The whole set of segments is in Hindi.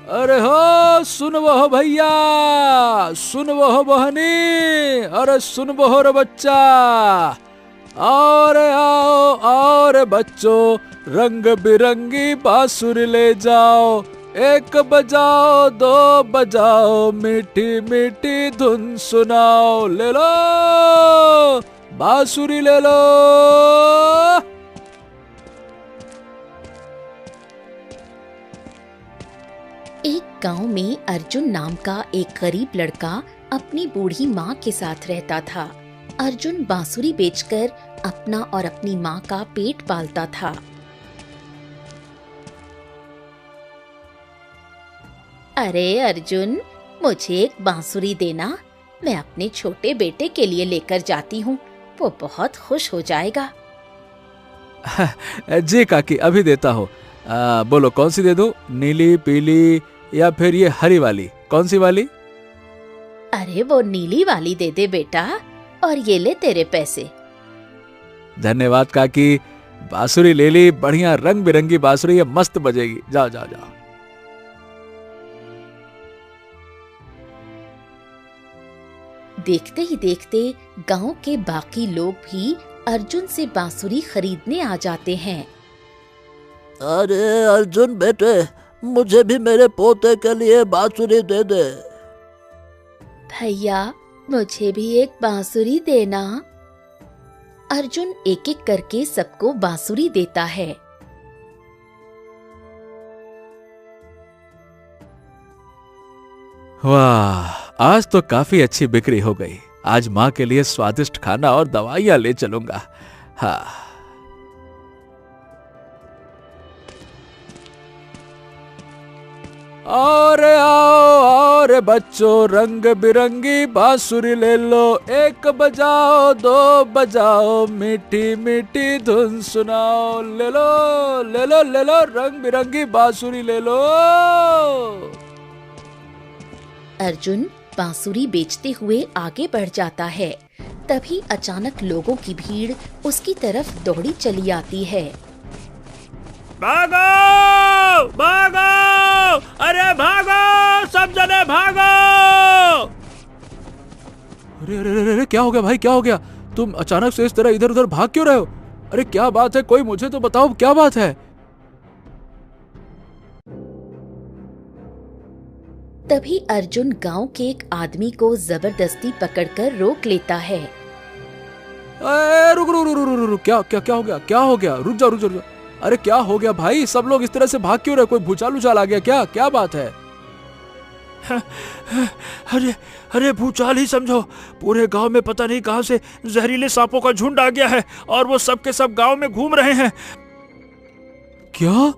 अरे हो सुन वो हो भैया, सुन वो हो बहनी, अरे सुन वो हो रे बच्चा, और आओ और बच्चों रंग बिरंगी बांसुरी ले जाओ, एक बजाओ दो बजाओ मीठी मीठी धुन सुनाओ, ले लो बांसुरी ले लो। एक गांव में अर्जुन नाम का एक गरीब लड़का अपनी बूढ़ी माँ के साथ रहता था। अर्जुन बांसुरी बेचकर अपना और अपनी माँ का पेट पालता था। अरे अर्जुन, मुझे एक बांसुरी देना, मैं अपने छोटे बेटे के लिए लेकर जाती हूँ, वो बहुत खुश हो जाएगा। जी काकी, अभी देता हूँ। बोलो कौन सी दे दूं, नीली पीली या फिर ये हरी वाली, कौन सी वाली? अरे वो नीली वाली दे दे बेटा, और ये ले तेरे पैसे। धन्यवाद काकी, बांसुरी ले ली, बढ़िया रंग बिरंगी बांसुरी है, मस्त बजेगी। जाओ जाओ जाओ। देखते ही देखते गांव के बाकी लोग भी अर्जुन से बांसुरी खरीदने आ जाते हैं। अरे अर्जुन बेटे, मुझे भी मेरे पोते के लिए बांसुरी दे दे। भैया मुझे भी एक बांसुरी देना। अर्जुन एक एक करके सबको बांसुरी देता है। वाह, आज तो काफी अच्छी बिक्री हो गई। आज माँ के लिए स्वादिष्ट खाना और दवाइयाँ ले चलूंगा। हाँ। और आओ और बच्चों रंग बिरंगी बांसुरी ले लो, एक बजाओ दो बजाओ मीठी मीठी धुन सुनाओ, ले लो ले लो ले लो रंग बिरंगी बांसुरी ले लो। अर्जुन बांसुरी बेचते हुए आगे बढ़ जाता है। तभी अचानक लोगों की भीड़ उसकी तरफ दौड़ी चली आती है। भागो भागो, अरे भागो सब जने भागो। अरे अरे अरे अरे, क्या हो गया भाई, क्या हो गया? तुम अचानक से इस तरह इधर उधर भाग क्यों रहे हो? अरे क्या बात है, कोई मुझे तो बताओ, क्या बात है? तभी अर्जुन गांव के एक आदमी को जबरदस्ती पकड़कर रोक लेता है। रुक रुक रुक रुक रुक, क्या क्या क्या हो गया, क्या हो गया? रुक जाओ रुक जाओ। अरे क्या हो गया भाई, सब लोग इस तरह से भाग क्यों रहे? कोई भूचाल उचाल आ गया क्या? क्या बात है? अरे अरे भूचाल ही समझो, पूरे गांव में पता नहीं कहां से जहरीले सांपों का झुंड आ गया है और वो सब के सब गांव में घूम रहे हैं। क्या?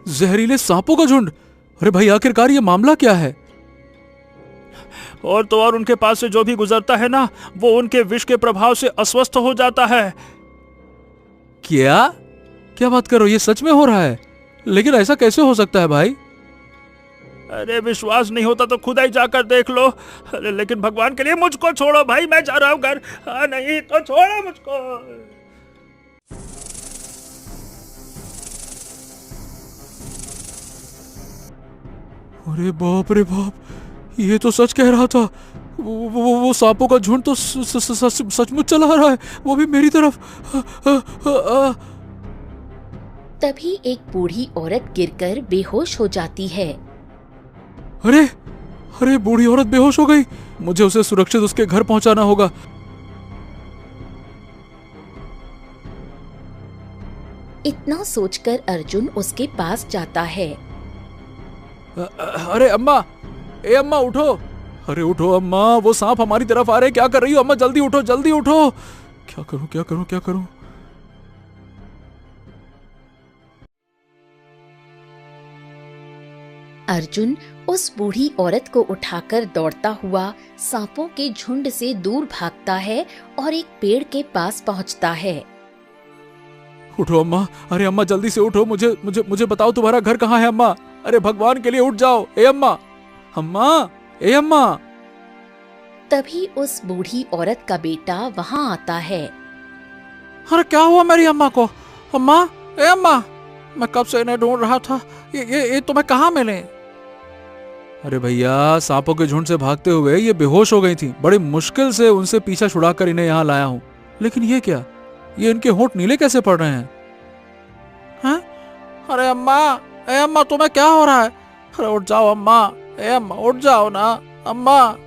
जहरीले सांपों का झुंड? अरे भाई आखिरकार ये मामला क्या है? और तो और उनके पास से जो भी गुजरता है ना, वो उनके विष के प्रभाव से अस्वस्थ हो जाता है। क्या क्या बात करो, ये सच में हो रहा है? लेकिन ऐसा कैसे हो सकता है भाई? अरे विश्वास नहीं होता तो खुद ही जाकर देख लो। अरे लेकिन भगवान के लिए मुझको छोड़ो भाई, मैं जा रहा हूँ घर। हाँ नहीं तो छोड़ो मुझको। अरे बाप रे बाप, ये तो सच कह रहा था। वो सांपों का झुंड तो सचमुच चला आ रहा है, वो भी मेरी तरफ। तभी एक बूढ़ी औरत गिरकर बेहोश हो जाती है। अरे अरे, बूढ़ी औरत बेहोश हो गई। मुझे उसे सुरक्षित उसके घर पहुंचाना होगा। इतना सोचकर अर्जुन उसके पास जाता है। अरे अम्मा, ए अम्मा उठो। अरे उठो अम्मा, वो सांप हमारी तरफ आ रहे हैं, क्या कर रही हो अम्मा? जल्दी उठो जल्दी उठो। क्या करूं क्या करूं क्या करूं? अर्जुन उस बूढ़ी औरत को उठाकर दौड़ता हुआ सांपों के झुंड से दूर भागता है और एक पेड़ के पास पहुंचता है। उठो अम्मा, अरे अम्मा जल्दी से उठो, मुझे मुझे मुझे बताओ तुम्हारा घर कहाँ है अम्मा? अरे भगवान के लिए उठ जाओ। ए अम्मा, अम्मा, ए अम्मा। तभी उस बूढ़ी औरत का बेटा वहां आता है। अरे क्या हुआ मेरी अम्मा को? अम्मा, ए अम्मा, मैं कब से इन्हें ढूंढ रहा था, ये तुम्हें कहाँ मिले? अरे भैया, सांपों के झुंड से भागते हुए ये बेहोश हो गई थी। बड़ी मुश्किल से उनसे पीछा छुड़ाकर इन्हें यहाँ लाया हूँ। लेकिन ये क्या, ये इनके होंठ नीले कैसे पड़ रहे हैं? हाँ? अरे अम्मा, ए अम्मा, तुम्हें क्या हो रहा है? अरे उठ जाओ अम्मा, ए अम्मा उठ जाओ ना अम्मा।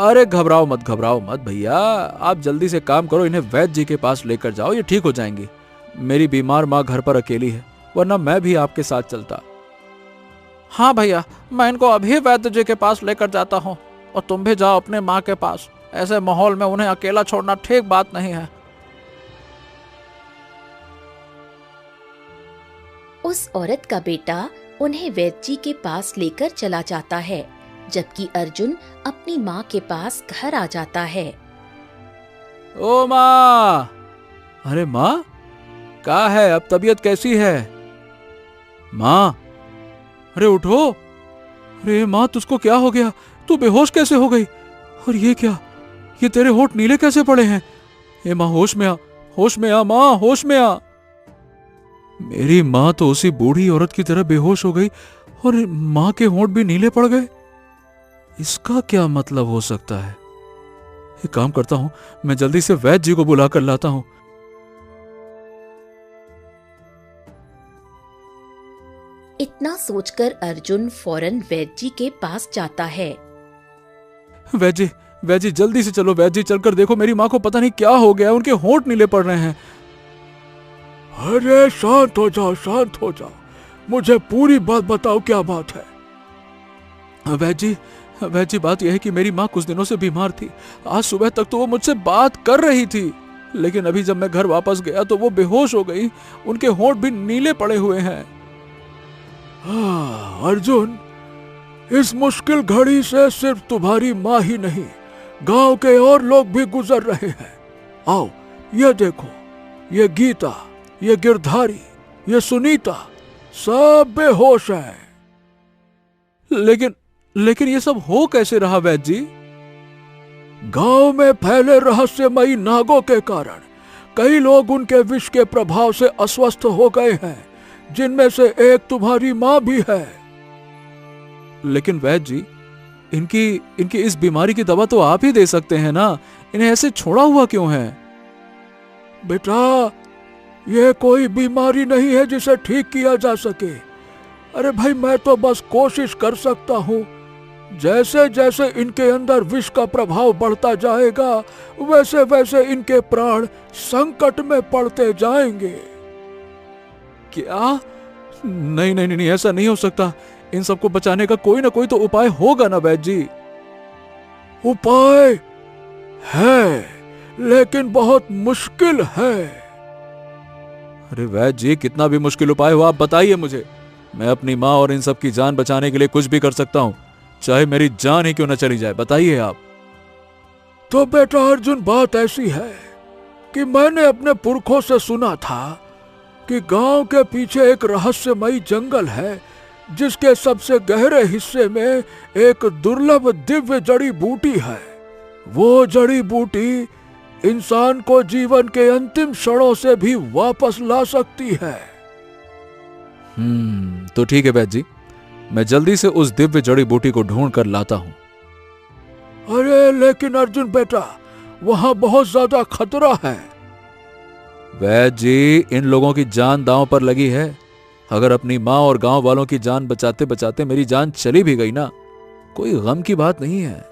अरे घबराओ मत भैया, आप जल्दी से काम करो, इन्हें वैद्य जी के पास लेकर जाओ, ये ठीक हो जाएंगी। मेरी बीमार माँ घर पर अकेली है, वरना मैं भी आपके साथ चलता। हाँ भैया, मैं इनको अभी वैद्य जी के पास लेकर जाता हूँ, और तुम भी जाओ अपने माँ के पास। ऐसे माहौल में उन्हें अकेला छोड़ना ठीक बात नहीं है। उस औरत का बेटा उन्हें वैद्य जी के पास लेकर चला जाता है, जबकि अर्जुन अपनी माँ के पास घर आ जाता है। ओ माँ! अरे माँ, क्या है, अब तबीयत कैसी है? माँ, अरे उठो। अरे माँ, तुझको क्या हो गया? तू बेहोश कैसे हो गई? और ये क्या, ये तेरे होंठ नीले कैसे पड़े हैं? ए माँ, होश में आ, होश में आ माँ, होश में आ। मेरी माँ तो उसी बूढ़ी औरत की तरह बेहोश हो गई, और माँ के होंठ भी नीले पड़ गए। इसका क्या मतलब हो सकता है? एक काम करता हूं, मैं जल्दी से वैद्य जी को बुला कर लाता हूं। इतना सोचकर अर्जुन फौरन वैद्य जी के पास जाता है। वैद्य जी जल्दी से चलो, वैद्य जी चलकर देखो, मेरी माँ को पता नहीं क्या हो गया, उनके होंठ नीले पड़ रहे हैं। अरे शांत हो जाओ, मुझे पूरी बात बताओ, क्या बात है? वैद्य जी, बात यह है कि मेरी माँ कुछ दिनों से बीमार थी। आज सुबह तक तो वो मुझसे बात कर रही थी, लेकिन अभी जब मैं घर वापस गया तो वो बेहोश हो गई, उनके होंठ भी नीले पड़े हुए हैं। अर्जुन, इस मुश्किल घड़ी से सिर्फ तुम्हारी माँ ही नहीं, गांव के और लोग भी गुजर रहे हैं। आओ, ये देखो, ये गीता, ये गिरधारी, ये सुनीता, सब बेहोश हैं। लेकिन ये सब हो कैसे रहा वैद्य जी? गांव में फैले रहस्यमयी नागों के कारण कई लोग उनके विष के प्रभाव से अस्वस्थ हो गए हैं, जिनमें से एक तुम्हारी माँ भी है। लेकिन वैद्य जी, इनकी इस बीमारी की दवा तो आप ही दे सकते हैं ना, इन्हें ऐसे छोड़ा हुआ क्यों है? बेटा, यह कोई बीमारी नहीं है जिसे ठीक किया जा सके। अरे भाई, मैं तो बस कोशिश कर सकता हूँ। जैसे जैसे इनके अंदर विष का प्रभाव बढ़ता जाएगा, वैसे वैसे इनके प्राण संकट में पड़ते जाएंगे। क्या? नहीं, ऐसा नहीं हो सकता। इन सबको बचाने का कोई ना कोई तो उपाय होगा ना वैद्य जी? उपाय है, लेकिन बहुत मुश्किल है। अरे वैद्य जी, कितना भी मुश्किल उपाय हो आप बताइए मुझे। मैं अपनी माँ और इन सब की जान बचाने के लिए कुछ भी कर सकता हूँ, चाहे मेरी जान ही क्यों न चली जाए। बताइए आप। तो बेटा अर्जुन, बात ऐसी है कि मैंने अपने पुरखों से सुना था कि गांव के पीछे एक रहस्यमयी जंगल है, जिसके सबसे गहरे हिस्से में एक दुर्लभ दिव्य जड़ी बूटी है। वो जड़ी बूटी इंसान को जीवन के अंतिम क्षणों से भी वापस ला सकती है। तो ठीक है वैद्य जी, मैं जल्दी से उस दिव्य जड़ी बूटी को ढूंढ कर लाता हूं। अरे लेकिन अर्जुन बेटा, वहां बहुत ज्यादा खतरा है। वैद्य जी, इन लोगों की जान दांव पर लगी है। अगर अपनी माँ और गांव वालों की जान बचाते बचाते मेरी जान चली भी गई ना, कोई गम की बात नहीं है।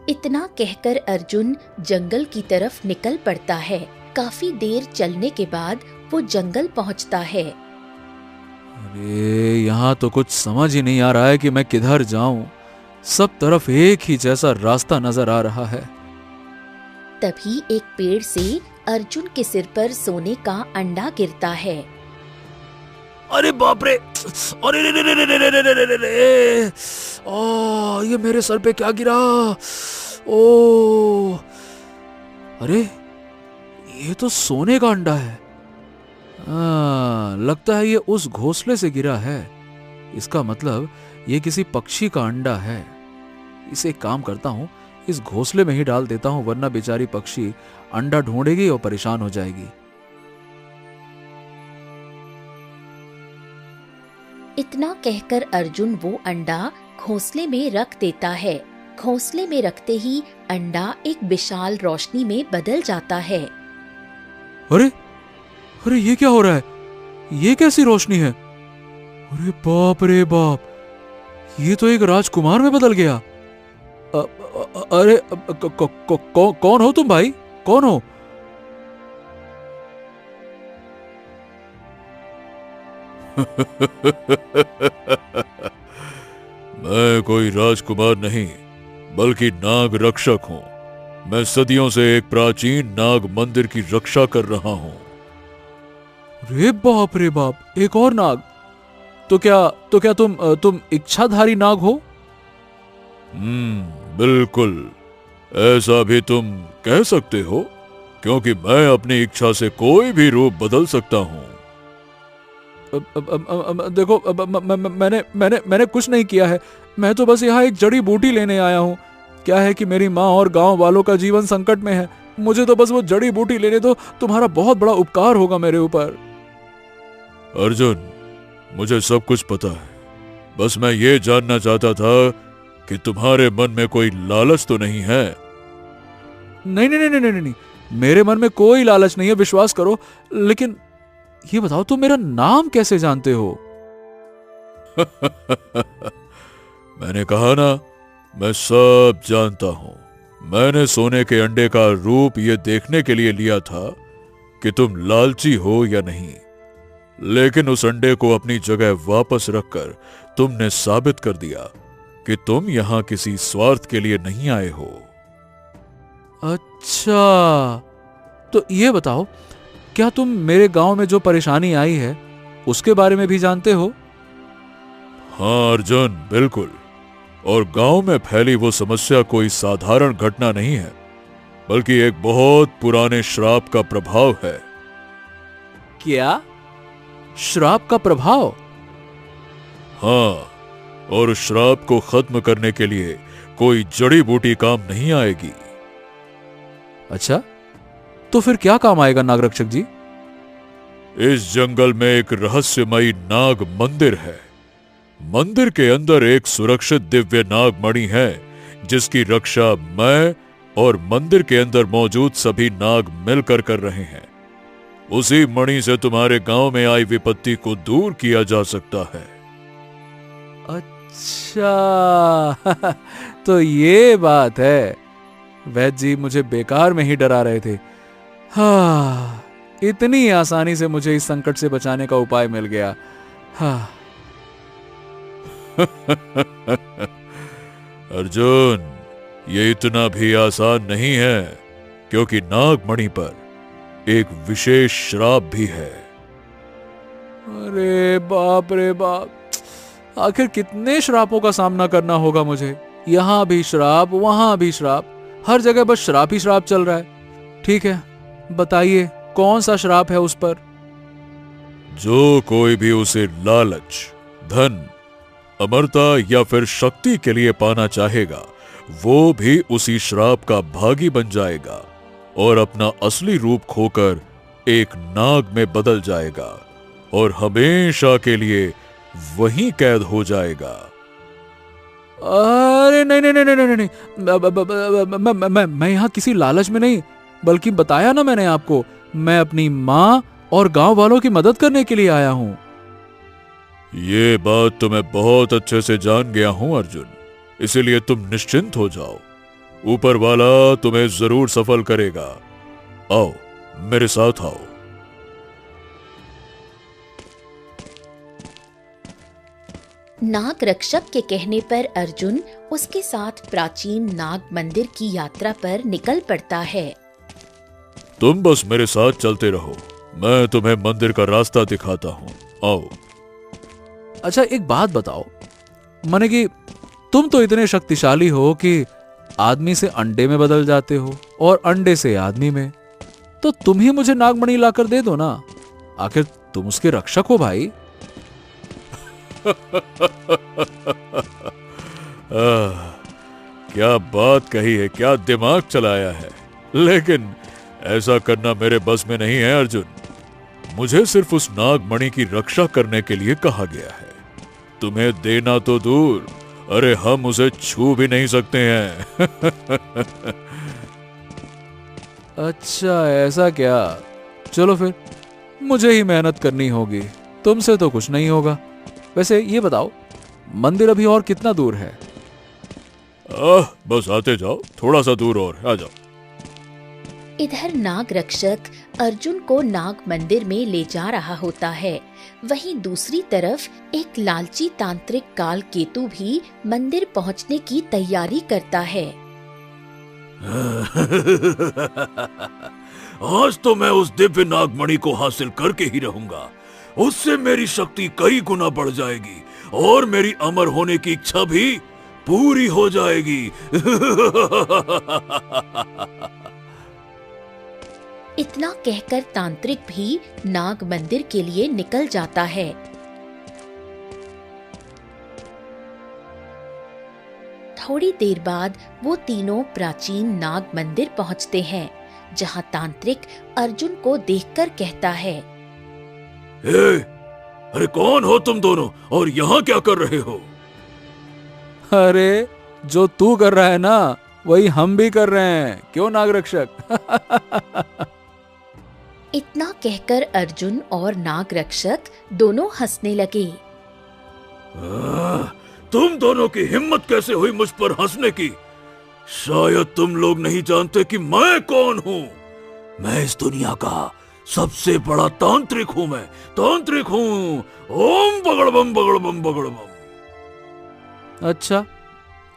इतना कहकर अर्जुन जंगल की तरफ निकल पड़ता है। काफी देर चलने के बाद वो जंगल पहुंचता है। अरे यहाँ तो कुछ समझ ही नहीं आ रहा है कि मैं किधर जाऊं। सब तरफ एक ही जैसा रास्ता नजर आ रहा है। तभी एक पेड़ से अर्जुन के सिर पर सोने का अंडा गिरता है। अरे बाप रे, अरे रे रे रे रे रे रे रे रे रे, ये मेरे सर पे क्या गिरा? ओ, अरे ये तो सोने का अंडा है। लगता है ये उस घोंसले से गिरा है। इसका मतलब ये किसी पक्षी का अंडा है। इसे एक काम करता हूं, इस घोंसले में ही डाल देता हूं, वरना बेचारी पक्षी अंडा ढूंढेगी और परेशान हो जाएगी। इतना कहकर अर्जुन वो अंडा घोंसले में रख देता है। घोंसले में रखते ही अंडा एक विशाल रोशनी में बदल जाता है। अरे अरे ये क्या हो रहा है? ये कैसी रोशनी है? अरे बाप रे बाप, ये तो एक राजकुमार में बदल गया। अरे कौन हो तुम भाई? कौन हो? मैं कोई राजकुमार नहीं, बल्कि नाग रक्षक हूं। मैं सदियों से एक प्राचीन नाग मंदिर की रक्षा कर रहा हूं। रे बाप, एक और नाग? तो क्या तुम इच्छाधारी नाग हो? बिल्कुल, ऐसा भी तुम कह सकते हो, क्योंकि मैं अपनी इच्छा से कोई भी रूप बदल सकता हूं। देखो, मैंने कुछ नहीं किया है। मैं तो बस यहाँ एक जड़ी बूटी लेने आया हूँ। क्या है कि मेरी माँ और गांव वालों का जीवन संकट में है। मुझे तो बस वो जड़ी बूटी लेने दो, तुम्हारा बहुत बड़ा उपकार होगा मेरे ऊपर। अर्जुन, मुझे सब कुछ पता है। बस मैं ये जानना चाहता था कि तुम्हारे मन में कोई लालच तो नहीं है? नहीं, मेरे मन में कोई लालच नहीं है, विश्वास करो। लेकिन ये बताओ, तुम मेरा नाम कैसे जानते हो? मैंने कहा ना, मैं सब जानता हूं। मैंने सोने के अंडे का रूप ये देखने के लिए लिया था कि तुम लालची हो या नहीं। लेकिन उस अंडे को अपनी जगह वापस रखकर तुमने साबित कर दिया कि तुम यहां किसी स्वार्थ के लिए नहीं आए हो। अच्छा, तो ये बताओ, क्या तुम मेरे गांव में जो परेशानी आई है उसके बारे में भी जानते हो? हाँ अर्जुन, बिल्कुल। और गांव में फैली वो समस्या कोई साधारण घटना नहीं है, बल्कि एक बहुत पुराने श्राप का प्रभाव है। क्या? श्राप का प्रभाव? हाँ, और उस श्राप को खत्म करने के लिए कोई जड़ी बूटी काम नहीं आएगी। अच्छा, तो फिर क्या काम आएगा नागरक्षक जी? इस जंगल में एक रहस्यमयी नाग मंदिर है। मंदिर के अंदर एक सुरक्षित दिव्य नाग मणि है, जिसकी रक्षा मैं और मंदिर के अंदर मौजूद सभी नाग मिलकर कर रहे हैं। उसी मणि से तुम्हारे गांव में आई विपत्ति को दूर किया जा सकता है। अच्छा, तो ये बात है। वैद्य जी मुझे बेकार में ही डरा रहे थे। हाँ, इतनी आसानी से मुझे इस संकट से बचाने का उपाय मिल गया। हाँ। अर्जुन, ये इतना भी आसान नहीं है, क्योंकि नागमणि पर एक विशेष श्राप भी है। अरे बाप रे बाप, आखिर कितने श्रापों का सामना करना होगा मुझे? यहाँ भी श्राप, वहां भी श्राप, हर जगह बस श्राप ही श्राप चल रहा है। ठीक है, बताइए कौन सा श्राप है उस पर? जो कोई भी उसे लालच, धन, अमरता या फिर शक्ति के लिए पाना चाहेगा, वो भी उसी श्राप का भागी बन जाएगा और अपना असली रूप खोकर एक नाग में बदल जाएगा और हमेशा के लिए वहीं कैद हो जाएगा। अरे नहीं, मैं यहाँ किसी लालच में नहीं, बल्कि बताया ना मैंने आपको, मैं अपनी माँ और गांव वालों की मदद करने के लिए आया हूँ। ये बात तो मैं बहुत अच्छे से जान गया हूं अर्जुन, इसीलिए तुम निश्चिंत हो जाओ। ऊपर वाला तुम्हें जरूर सफल करेगा। आओ, मेरे साथ आओ। नाग रक्षक के कहने पर अर्जुन उसके साथ प्राचीन नाग मंदिर की यात्रा पर निकल पड़ता है। तुम बस मेरे साथ चलते रहो, मैं तुम्हें मंदिर का रास्ता दिखाता हूँ। आओ। अच्छा, एक बात बताओ, माने कि तुम तो इतने शक्तिशाली हो कि आदमी से अंडे में बदल जाते हो और अंडे से आदमी में, तो तुम ही मुझे नागमणि लाकर दे दो ना, आखिर तुम उसके रक्षक हो भाई। क्या बात कही है, क्या दिमाग चलाया है। लेकिन ऐसा करना मेरे बस में नहीं है अर्जुन। मुझे सिर्फ उस नागमणि की रक्षा करने के लिए कहा गया है। तुम्हें देना तो दूर, अरे हम उसे छू भी नहीं सकते हैं। अच्छा ऐसा क्या, चलो फिर मुझे ही मेहनत करनी होगी, तुमसे तो कुछ नहीं होगा। वैसे ये बताओ, मंदिर अभी और कितना दूर है? बस आते जाओ, थोड़ा सा दूर और आ जाओ। इधर नाग रक्षक अर्जुन को नाग मंदिर में ले जा रहा होता है। वहीं दूसरी तरफ एक लालची तांत्रिक काल केतु भी मंदिर पहुंचने की तैयारी करता है। आज तो मैं उस दिव्य नागमणि को हासिल करके ही रहूंगा। उससे मेरी शक्ति कई गुना बढ़ जाएगी और मेरी अमर होने की इच्छा भी पूरी हो जाएगी। इतना कहकर तांत्रिक भी नाग मंदिर के लिए निकल जाता है। थोड़ी देर बाद वो तीनों प्राचीन नाग मंदिर पहुंचते हैं, जहां तांत्रिक अर्जुन को देखकर कहता है, अरे कौन हो तुम दोनों और यहाँ क्या कर रहे हो? अरे जो तू कर रहा है ना, वही हम भी कर रहे हैं, क्यों नाग रक्षक? इतना कहकर अर्जुन और नाग रक्षक दोनों हंसने लगे। तुम दोनों की हिम्मत कैसे हुई मुझ पर हंसने की? शायद तुम लोग नहीं जानते कि मैं कौन हूँ। मैं इस दुनिया का सबसे बड़ा तांत्रिक हूँ। मैं तांत्रिक हूँ। ओम बगड़बम बगड़बम बगड़बम। अच्छा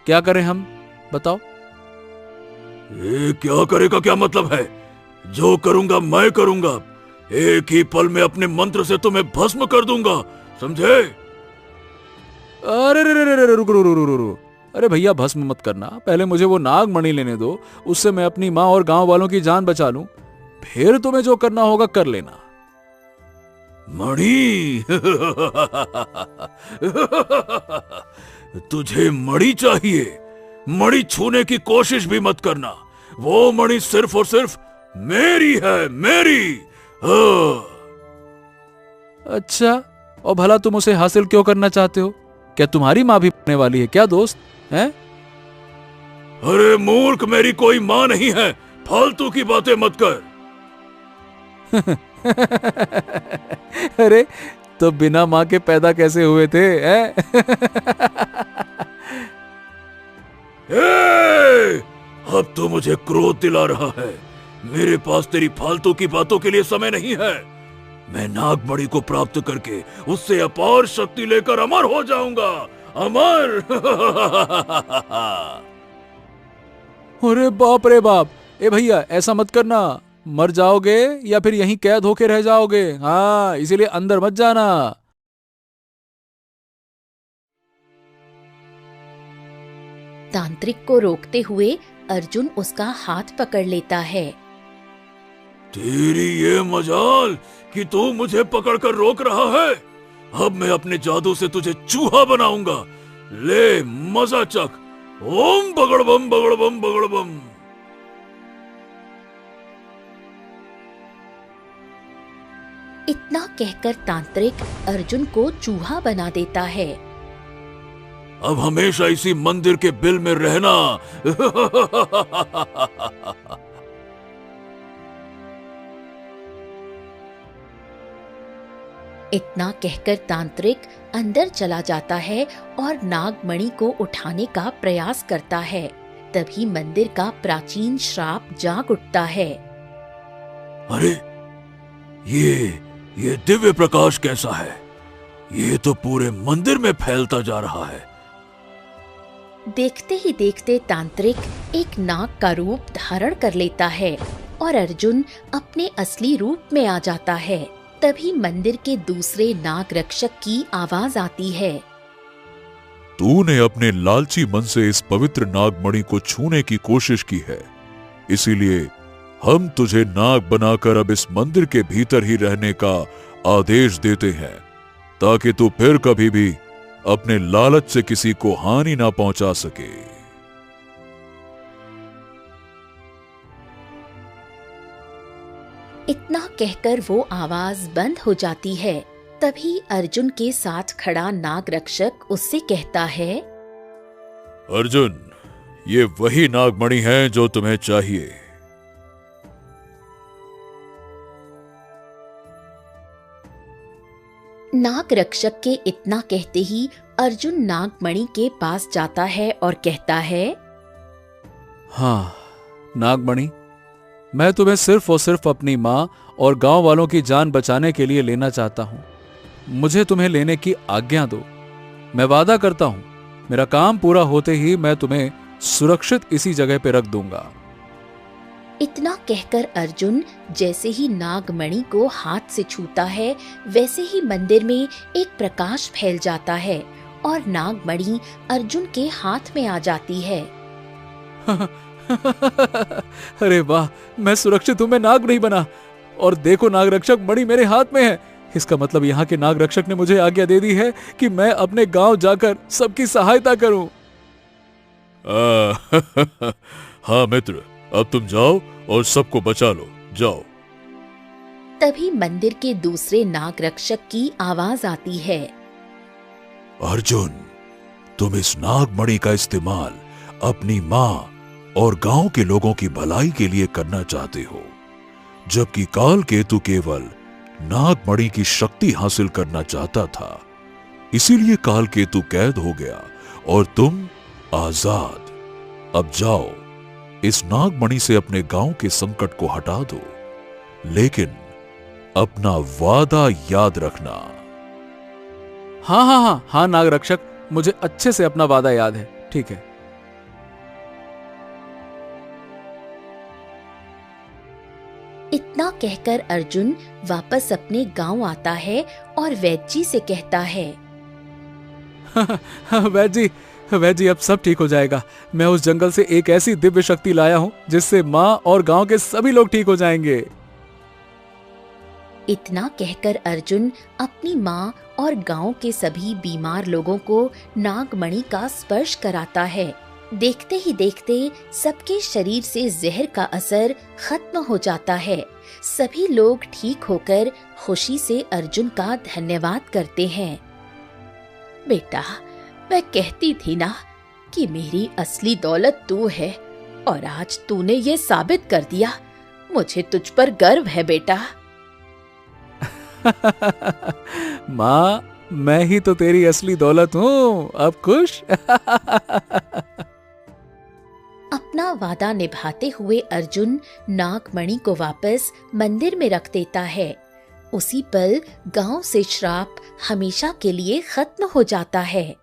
क्या करें हम, बताओ। ये क्या करेगा क्या मतलब है? जो करूंगा मैं करूंगा। एक ही पल में अपने मंत्र से तुम्हें भस्म कर दूंगा, समझे? अरे रे रे रे, रुक रुक रुक रुक रुक। अरे भैया भस्म मत करना, पहले मुझे वो नागमणि लेने दो, उससे मैं अपनी माँ और गांव वालों की जान बचा लूं, फिर तुम्हें जो करना होगा कर लेना। मणि? तुझे मणि चाहिए? मणि छूने की कोशिश भी मत करना। वो मणि सिर्फ और सिर्फ मेरी है, मेरी। अच्छा, और भला तुम उसे हासिल क्यों करना चाहते हो? क्या तुम्हारी माँ भी बनने वाली है क्या दोस्त? हैं? अरे मूर्ख, मेरी कोई माँ नहीं है, फालतू की बातें मत कर। अरे तो बिना माँ के पैदा कैसे हुए थे? अब तो मुझे क्रोध दिला रहा है। मेरे पास तेरी फालतू की बातों के लिए समय नहीं है। मैं नागमणि को प्राप्त करके उससे अपार शक्ति लेकर अमर हो जाऊंगा। अमर। अरे बाप रे बाप, ए भैया ऐसा मत करना, मर जाओगे या फिर यहीं कैद होके रह जाओगे। हाँ, इसीलिए अंदर मत जाना। तांत्रिक को रोकते हुए अर्जुन उसका हाथ पकड़ लेता है। तेरी ये मजाल कि तू मुझे पकड़कर रोक रहा है। अब मैं अपने जादू से तुझे चूहा बनाऊंगा। ले मजा चख। ओम बगड़बम बगड़बम बगड़बम। इतना कहकर तांत्रिक अर्जुन को चूहा बना देता है। अब हमेशा इसी मंदिर के बिल में रहना। इतना कहकर तांत्रिक अंदर चला जाता है और नागमणि को उठाने का प्रयास करता है। तभी मंदिर का प्राचीन श्राप जाग उठता है। अरे ये दिव्य प्रकाश कैसा है? ये तो पूरे मंदिर में फैलता जा रहा है। देखते ही देखते तांत्रिक एक नाग का रूप धारण कर लेता है और अर्जुन अपने असली रूप में आ जाता है। तभी मंदिर के दूसरे नाग रक्षक की आवाज आती है। तूने अपने लालची मन से इस पवित्र नागमणि को छूने की कोशिश की है, इसीलिए हम तुझे नाग बनाकर अब इस मंदिर के भीतर ही रहने का आदेश देते हैं, ताकि तू फिर कभी भी अपने लालच से किसी को हानि ना पहुंचा सके। इतना कहकर वो आवाज बंद हो जाती है। तभी अर्जुन के साथ खड़ा नाग रक्षक उससे कहता है, अर्जुन, ये वही नागमणि है जो तुम्हें चाहिए। नाग रक्षक के इतना कहते ही अर्जुन नागमणि के पास जाता है और कहता है, हाँ नागमणि, मैं तुम्हें सिर्फ और सिर्फ अपनी माँ और गांव वालों की जान बचाने के लिए लेना चाहता हूँ। मुझे तुम्हें लेने की आज्ञा दो। मैं वादा करता हूँ, मेरा काम पूरा होते ही मैं तुम्हें सुरक्षित इसी जगह पे रख दूंगा। इतना कहकर अर्जुन जैसे ही नागमणि को हाथ से छूता है, वैसे ही मंदिर में एक प्रकाश फैल जाता है और नागमणि अर्जुन के हाथ में आ जाती है। अरे वाह, मैं सुरक्षित हूं, मैं नाग नहीं बना। और देखो नागरक्षक मणि मेरे हाथ में है। इसका मतलब यहाँ के नागरक्षक ने मुझे आज्ञा दे दी है कि मैं अपने गांव जाकर सबकी सहायता करूं। हाँ मित्र, अब तुम जाओ और सबको बचा लो, जाओ। तभी मंदिर के दूसरे नागरक्षक की आवाज आती है, अर्जुन, तुम इस नागमणि का इस्तेमाल अपनी माँ और गांव के लोगों की भलाई के लिए करना चाहते हो, जबकि काल केतु केवल नागमणि की शक्ति हासिल करना चाहता था। इसीलिए काल केतु कैद हो गया और तुम आजाद। अब जाओ, इस नागमणि से अपने गांव के संकट को हटा दो, लेकिन अपना वादा याद रखना। हाँ हाँ हाँ हाँ नागरक्षक, मुझे अच्छे से अपना वादा याद है। ठीक है। इतना कहकर अर्जुन वापस अपने गांव आता है और वैद्य जी से कहता है, वैद्य जी अब सब ठीक हो जाएगा। मैं उस जंगल से एक ऐसी दिव्य शक्ति लाया हूं जिससे माँ और गांव के सभी लोग ठीक हो जाएंगे। इतना कहकर अर्जुन अपनी माँ और गांव के सभी बीमार लोगों को नागमणि का स्पर्श कराता है। देखते ही देखते सबके शरीर से जहर का असर खत्म हो जाता है। सभी लोग ठीक होकर खुशी से अर्जुन का धन्यवाद करते हैं। बेटा, मैं कहती थी ना कि मेरी असली दौलत तू है, और आज तूने ये साबित कर दिया। मुझे तुझ पर गर्व है बेटा। माँ, मैं ही तो तेरी असली दौलत हूँ। अब खुश? अपना वादा निभाते हुए अर्जुन नागमणि को वापस मंदिर में रख देता है। उसी पल गांव से श्राप हमेशा के लिए खत्म हो जाता है।